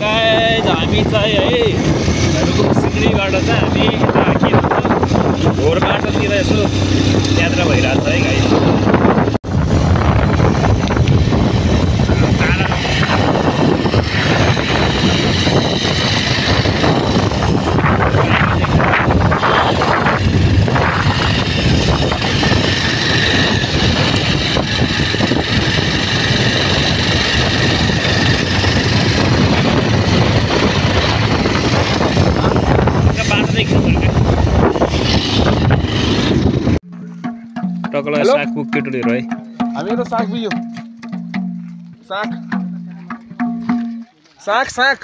Guys हामी चाहिँ है रुकुम सिक्रीबाट चाहिँ हामी यता के भन्छ घोर बाटोतिर यसो यात्रा भइरहेछ है गाइज। टकला साग पुग्यो टोलीहरु है। हामी त साग बियो साग साग साग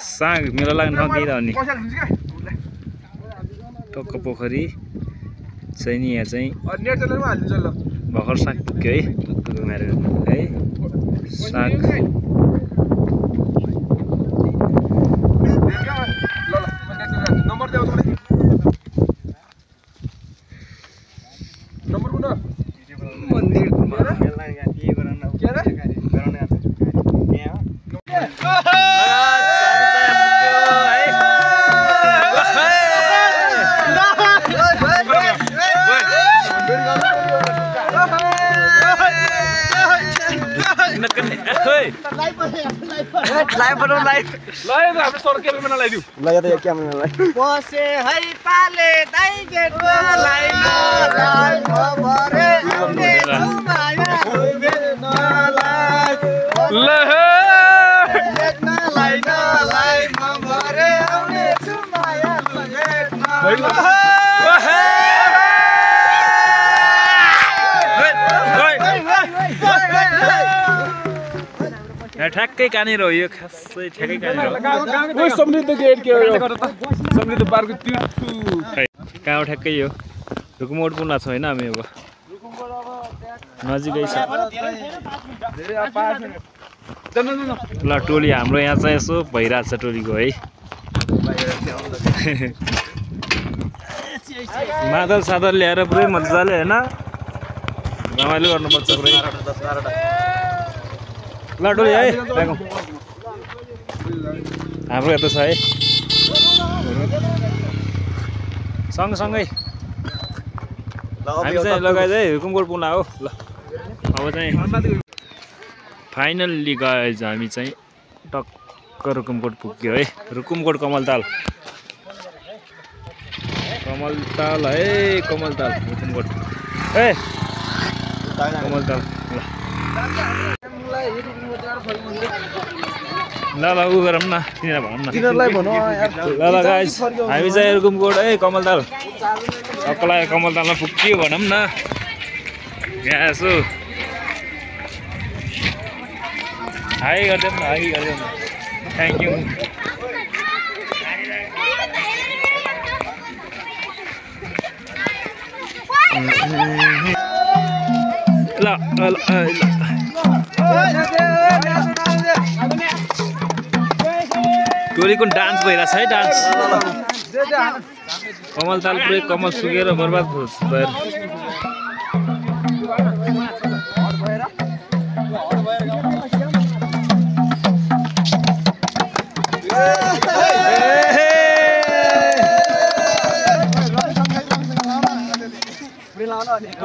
साग मेला लाग्ने ठाउँ त्यही त हो नि। टक्क पोखरी चाहिँ नि यहाँ चाहिँ भर्खर साग पुग्यो है घुमेर है साग। ठ्याक्कै कहाँनिर हो यो खासै ठ्याक्कै कहाँनिर हो समृद्ध गेट के हो समृद्ध पार्कको त्यो कहाँ ठ्याक्कै हो रुकुमकोट पुग्न छ हैन हामी अब नजिकै छ ल टोली हाम्रो यहाँ चाहिँ यसो भइरहेछ टोलीको है। मादल सादल ल्याएर पुरै मजाले हैन रमाइलो गर्नुपर्छ पुरै। ल टोली है हाम्रो यता छ है सँगसँगै हामी चाहिँ लगाएर है रुकुमकोट पुग्न हो। ल अब चाहिँ फाइनल्ली गाइज हामी चाहिँ टक्क रुकुमकोट पुग्यो है। रुकुमकोट कमलताल कमलताल है कमलताल रुकुमकोट ए कमलताल ल ल उ गरौँ न तिनीहरूलाई भनौँ न तिनीहरूलाई भनौँ यार। ल ल गाइज हामी चाहिँ रुकुमकोट है कमलताल टक्कलाई कमलतालमा पुग्यो भनौँ न यहाँ यसो हाई गरिदिउँ न हाई गरिदिउँ न थ्याङ्क यू। ल ल ल टोलीको डान्स भइरहेछ है डान्स। कमलताल पुरै कमल सुकेर बर्बाद भएर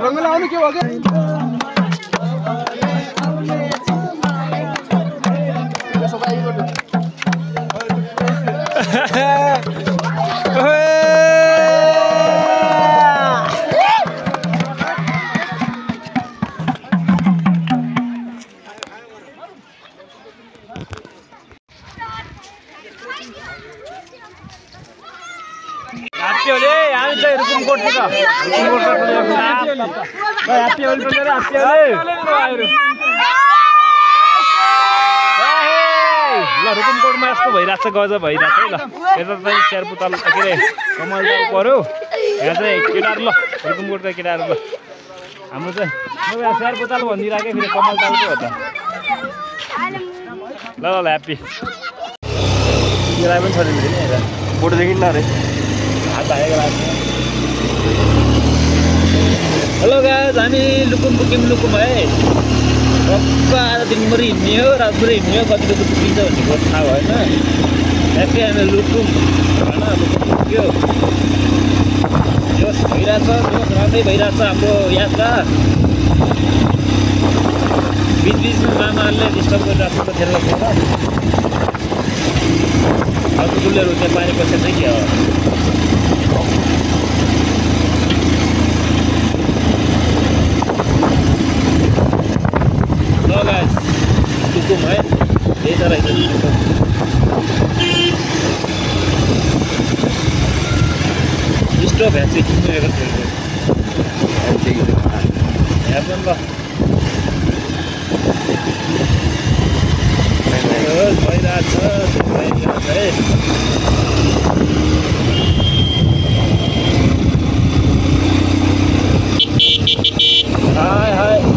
रंग लाउनु के भयो ल रुकुमकोटमा यस्तो भइरहेछ गजब भइरहेछ है। ल यता चाहिँ स्यारपुताल के अरे कमलताल पऱ्यो यहाँ चाहिँ केटाहरू ल रुकुमकोटका केटाहरू ल हाम्रो चाहिँ यहाँ स्यारपुताल भनिदिरहेको फेरि कमलतालको हो त। ल ल ह्याप्पी पनि छोडिदिनु नि यता बोटोदेखि न अरे हात हालेको लाग्छ। हेलो गाइज हामी लुकुम पुग्यौँ लुकुम है आज दिनभरि हिँड्ने हो रातभरि हिँड्ने हो कति कति पुगिन्छ भन्ने कुरो थाहा भएन ठ्याक्कै हामी लुकुम पुग्यो जोस भइरहेछ जोस राम्रै भइरहेछ हाम्रो यात्रा बिचबिचमा मामाहरूले डिस्टर्ब गरिरहेको छ खेल्न खेल्न अब टुल्लेहरू त्यहाँ पानी पसेर चाहिँ के हो लुकुम है त्यही त रहेछ स्टोभ ह्याची किनेको थियो यहाँ पनि भइरहेछ है हाय हाय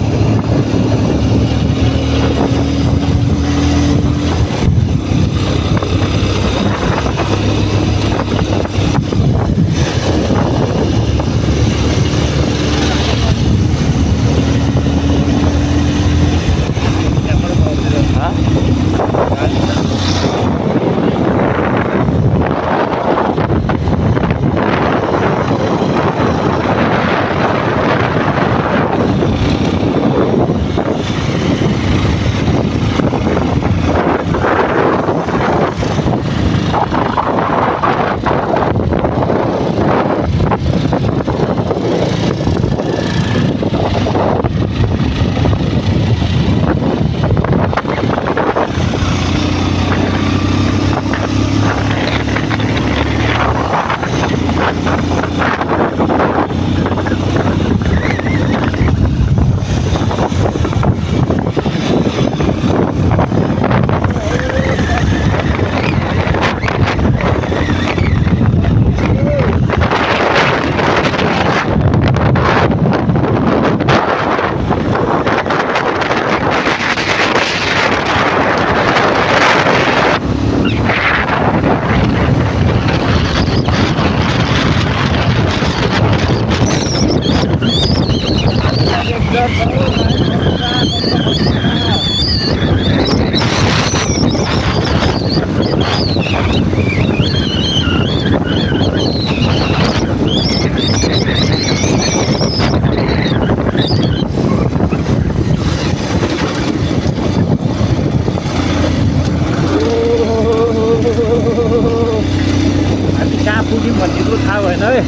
पुग्यौँ भन्ने कुरो थाहा भएन है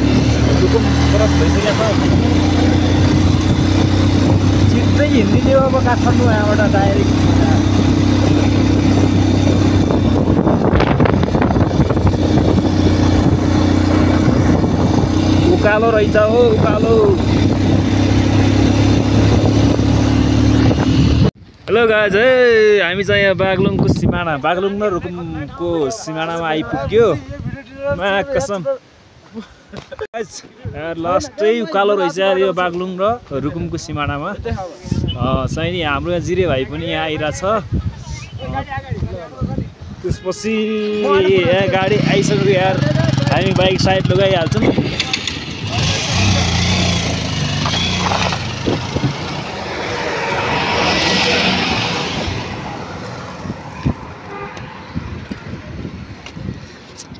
लुकुम क्रस भइसकेको छ छिट्टै हिँडिदिने अब काठमाडौँ यहाँबाट डाइरेक्ट उकालो रहेछ हो उकालो हेलो गाइज है हामी चाहिँ यहाँ बागलुङको सिमाना बागलुङ र रुकुमको सिमानामा आइपुग्यो मा कसम लास्टै उकालो रहेछ यो बागलुङ र रुकुमको सिमानामा चाहिँ नि हाम्रो यहाँ जिरे भाइ पनि यहाँ आइरहेछ त्यसपछि यहाँ गाडी आइसक्यो यार हामी बाइक साइड लगाइहाल्छौँ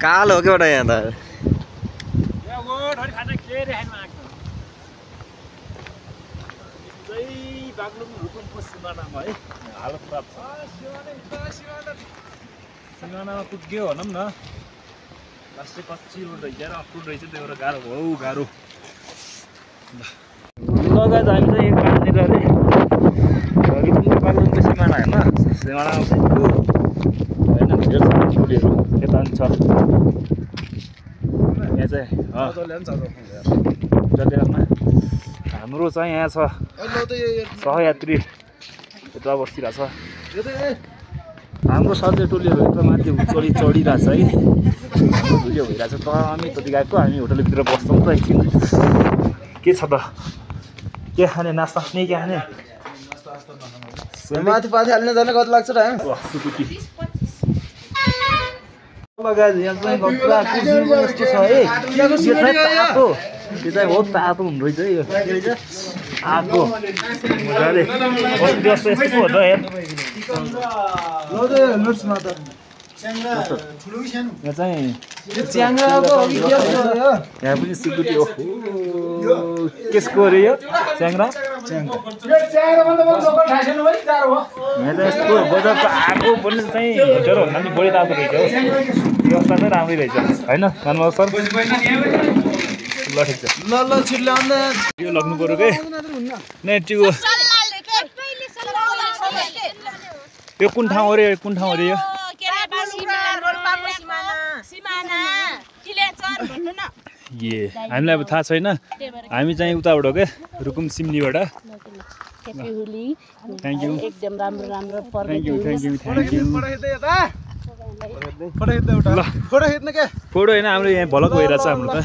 काल हो क्या यहाँ त बागलुङ रुकुमको सिमानामा है हालत खराब छ सिमानामा पुग्यो भनौँ न लास्टै कच्ची रोड रहेछ र अप्रोड रहेछ त्यही भएर गाह्रो हो गाह्रो लगायत हामी चाहिँ कहाँनिर अरे रुकुमको बागलुङको सिमाना होइन सिमानामा पुग्यो होइन धेरै छ टोलीहरू यता पनि छ यहाँ चाहिँ जलेरमा हाम्रो चाहिँ यहाँ छ सहयात्री यता बसिरहेछ हाम्रो सधैँ टोलीहरू यता माथि चढिरहेछ है हाम्रो भिडियो भइरहेछ त हामी कति गएको हामी होटलभित्र बस्छौँ त एकछिन के छ त के खाने नास्ता नै के खाने माथि पाथि हाल्न जान कति लाग्छ टाइम लगाएर यहाँ चाहिँ पुरा कुर्सीमा यस्तो छ है यो चाहिँ तातो यो चाहिँ बहुत तातो हुँदो रहेछ है यो के रहेछ आगो मजाले अस्ति जस्तो यस्तो पो हो त हेर यहाँ चाहिँ यहाँ पनि सिकुटी केसको अरे यो च्याङ्रा यहाँ चाहिँ यस्तो बजारको आगो पनि चाहिँ हिटरभन्दा पनि बढी तातो रहेछ हो व्यवस्था चाहिँ राम्रै रहेछ होइन धन्यवाद सर ल ठिक छ ल छिटो यो लग्नु पऱ्यो के नेटिभ यो कुन ठाउँ अरे यो ए हामीलाई अब थाहा छैन हामी चाहिँ उताबाट हो क्या रुकुम सिमलीबाट थ्याङ्क यू एकदम राम्रो राम्रो थ्याङ्क यू फोटो होइन हाम्रो यहाँ भलक भइरहेछ हाम्रो त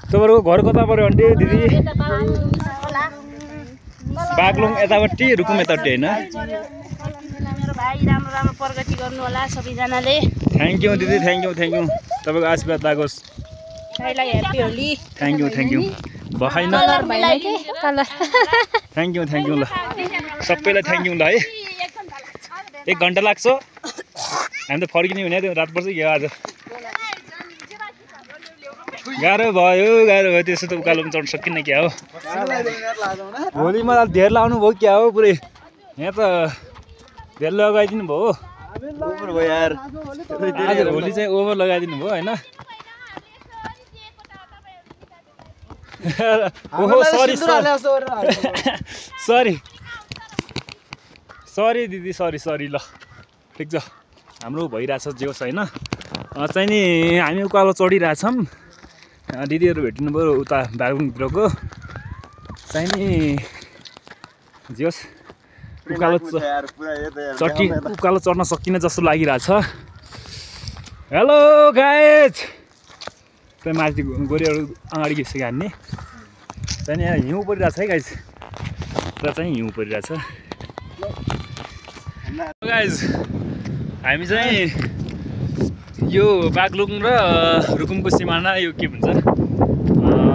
तपाईँहरूको घर कता पऱ्यो आन्टी दिदी बागलुङ यतापट्टि रुकुम यतापट्टि होइन भाइ राम्रो राम्रो प्रगति गर्नु होला सबैजनाले थ्याङ्क यू दिदी थ्याङ्क यू तपाईँको आशीर्वाद लागोस् भाइलाई ह्याप्पी होली थ्याङ्क यू भएन थ्याङ्क यू ल सबैलाई थ्याङ्क यू ल है 1 घन्टा लाग्छ हामी त फर्किने हुने त्यो रात पर्छ क्या आज गाह्रो भयो त्यसो त उकालोमा चढ्न सकिन्न क्या हो भोलिमा धेर लाउनु भयो क्या हो पुरै यहाँ त धेर लगाइदिनु भयो आज भोलि चाहिँ ओभर लगाइदिनु भयो होइन ओहो सरी दिदी सरी ल ठिक छ हाम्रो भइरहेछ जे होस् होइन चाहिँ नि हामी उकालो चढिरहेछौँ दिदीहरू भेटिनु पऱ्यो उता बागलुङतिरको चाहिँ नि जे होस् उकालो चढ्न सकिने जस्तो लागिरहेछ हेलो गाइज त्यहाँ माथि गोरीहरू अगाडि गइसक्यो हान्ने चाहिँ यहाँ हिउँ परिरहेछ है गाइज र चाहिँ हिउँ परिरहेछ गाइज हामी चाहिँ यो बागलुङ र रुकुमको सिमाना यो के भन्छ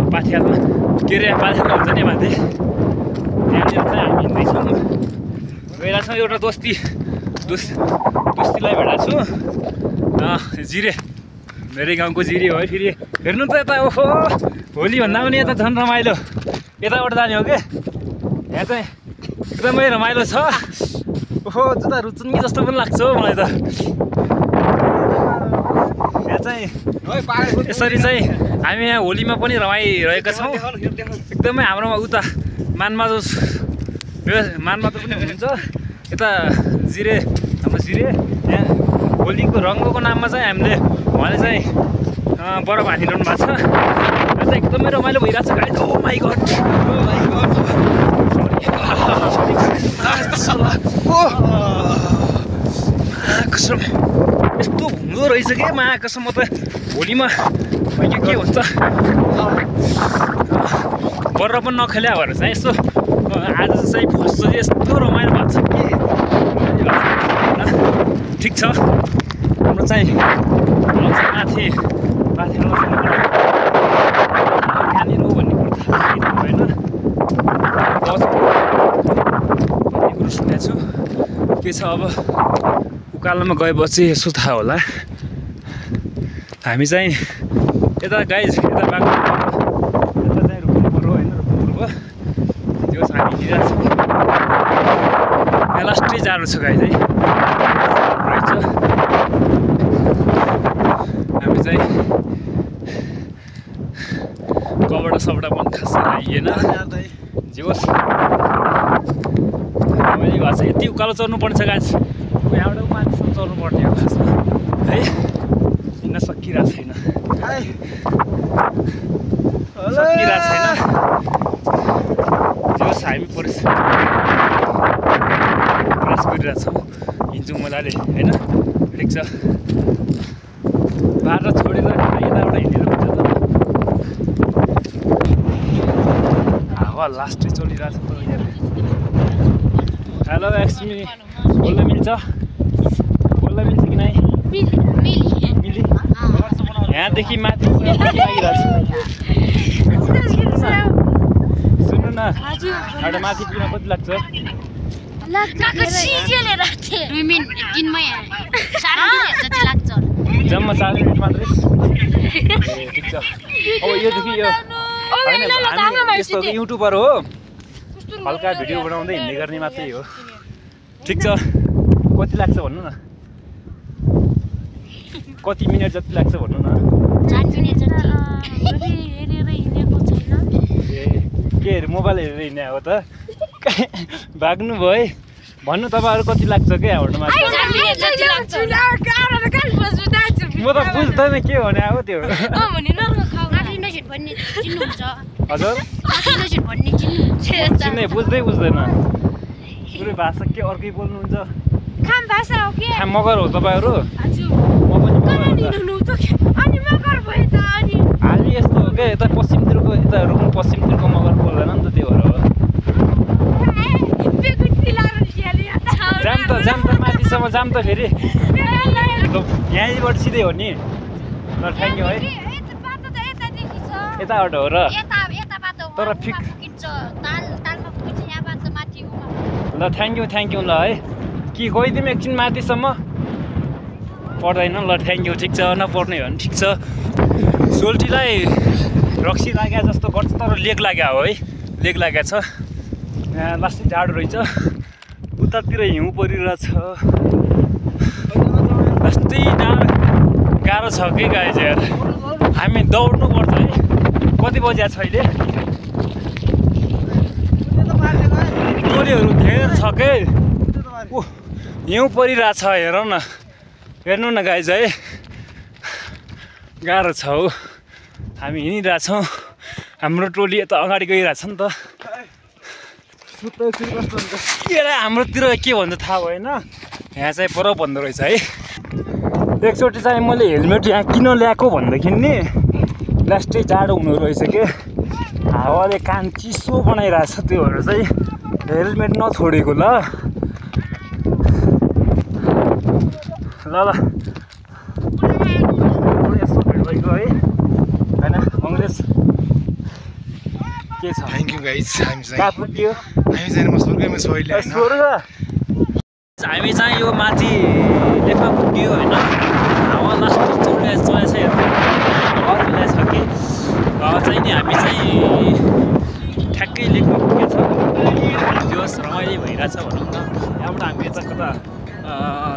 पाथियालमा के अरे पाथियालमा हुन्छ नि माथि त्यहाँनिर चाहिँ हामी हिँड्दैछौँ गइरहेछौँ एउटा दोस्तीलाई भेटाएको छु जिरे मेरै गाउँको जिरे हो है फेरि हेर्नु त यता ओहो होली भन्दा पनि यता झन् रमाइलो यताबाट जाने हो क्या यहाँ चाहिँ एकदमै रमाइलो छ ओहो जुत्ता रुचुन् कि जस्तो पनि लाग्छ हो मलाई त यहाँ चाहिँ यसरी चाहिँ हामी यहाँ होलीमा पनि रमाइरहेका छौँ एकदमै हाम्रोमा उता मानमाधव पनि हुनुहुन्छ यता जिरे हाम्रो जिरे यहाँ होलीको रङ्गको नाममा चाहिँ हामीले उहाँले चाहिँ बरफ हानिरहनु भएको छ यहाँ चाहिँ एकदमै रमाइलो भइरहेको छ गाइज ओ माई गड कसम यस्तो हुँदो रहेछ कि कसम म त होलीमा के भन्छ बरफ पनि नखेल्या भएर चाहिँ यस्तो आज चाहिँ फर्स्ट चाहिँ यस्तो रमाइलो भएको छ कि ठिक छ हाम्रो चाहिँ माथि कहाँनिर हो भन्ने कुरो थाहा छैन कुरो सुनेको छु के छ अब उकालोमा गएपछि यसो थाहा होला हामी चाहिँ यता गाइज यता बागलुङ यता चाहिँ रुकुम पऱ्यो होइन रुकुमको त्यो हामी हिँडिरहेको छौँ यहाँ लास्टै जाडो छ गाइज है रहेछ हामी चाहिँ कपडा सपडा पनि खासै लागिएन जे होस् रमाइलो भएको छ यति उकालो चढ्नु पर्छ गाइज यहाँबाट मान्छेसम्म चढ्नु पर्ने हो खासमा है हिँड्न सकिरहेको छैन जे होस् हामी प्रयास गरिरहेछौँ हिँड्छौँ मजाले होइन ठिक छ बाटो छोडेर यताबाट हिँडेर हुन्छ त हावा लास्टै चलिरहेको छ त यहाँ हेलो एक्समी बोल्न मिल्छ कि नै मिली यहाँदेखि माथि लागिरहेको छ सुन्नु न एउटा माथि पुग्न कति लाग्छ जम्मा 4 मिनेट मात्रै ठिक छ अब योदेखि यो हामी यस्तो युट्युबर हो हल्का भिडियो बनाउँदै हिँड्ने गर्ने मात्रै हो ठिक छ कति लाग्छ भन्नु न कति मिनेट जति लाग्छ भन्नु न 4 मिनेट जति हेरेर हिँडेको छैन के हेरे मोबाइल हेरेर हिँड्ने हो त भाग्नु भयो है भन्नु तपाईँहरू कति लाग्छ के यहाँबाट माथि म त बुझ्दैन के भने अब त्यो हजुर चिन्ने बुझ्दै बुझ्दैन पुरै भाषा के अर्कै बोल्नुहुन्छ मगर हो तपाईँहरू म पनि हामी यस्तो हो क्या यता पश्चिमतिरको यता रुकुम पश्चिमतिरको मगर बोल्दैन नि त त्यो भएर हो जाम त माथिसम्म जाम त फेरि यहीँबाट सिधै हो नि ल थ्याङ्क यू है यताबाट हो र तर फिक्स ल थ्याङ्क यू ल है कि गइदिउँ एकछिन माथिसम्म पर्दैन ल थ्याङ्क यू ठिक छ नपर्ने हो भने ठिक छ सोल्टीलाई रक्सी लाग्या जस्तो गर्छ तर लेग लाग्या हो है लेग लाग्या छ यहाँ लास्टै जाडो रहेछ उतातिर हिउँ परिरहेछ लास्टै गाह्रो छ कि गाइज यार हामी दौड्नु पर्छ है कति बजी छ अहिले टोलीहरू धेर छ के हिउँ परिरहेछ हेर न हेर्नु न गाइज है गाह्रो छ हौ हामी हिँडिरहेछौँ हाम्रो टोली यता अगाडि गइरहेछ नि त हाम्रोतिर के भन्छ थाहा भएन यहाँ चाहिँ बरफ भन्दो रहेछ है एकचोटि चाहिँ मैले हेलमेट यहाँ किन ल्याएको भन्दाखेरि नि लास्टै जाडो हुनु रहेछ के हावाले कान चिसो बनाइरहेछ त्यो भएर चाहिँ हेलमेट नछोडेको ल ल यसो भेट भइगयो है होइन अङ्ग्रेज के छ थ्याङ्क यू गाइज कहाँ पुग्यो हामी चाहिँ म स्वर्गमै छु अहिले स्वर्ग हामी चाहिँ यो माथि लेखमा पुग्यो होइन हावा लास्ट चढिरहेछ छ कि चाहिँ नि हामी चाहिँ ठ्याक्कै लेखमा पुगेछ दिवस रमाइलो भइरहेछ भनौँ न यहाँबाट हामी यता कता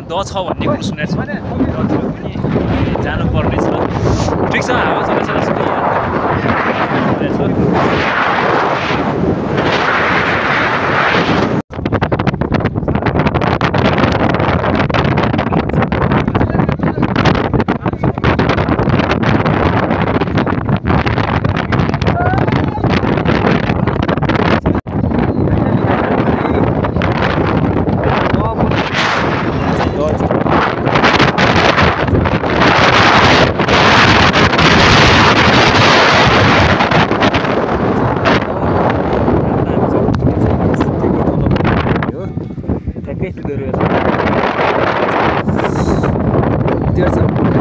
द छ भन्ने कुरो सुनेको छु दतिर पनि जानुपर्ने छ ठिक छ हावा चलेछ There's a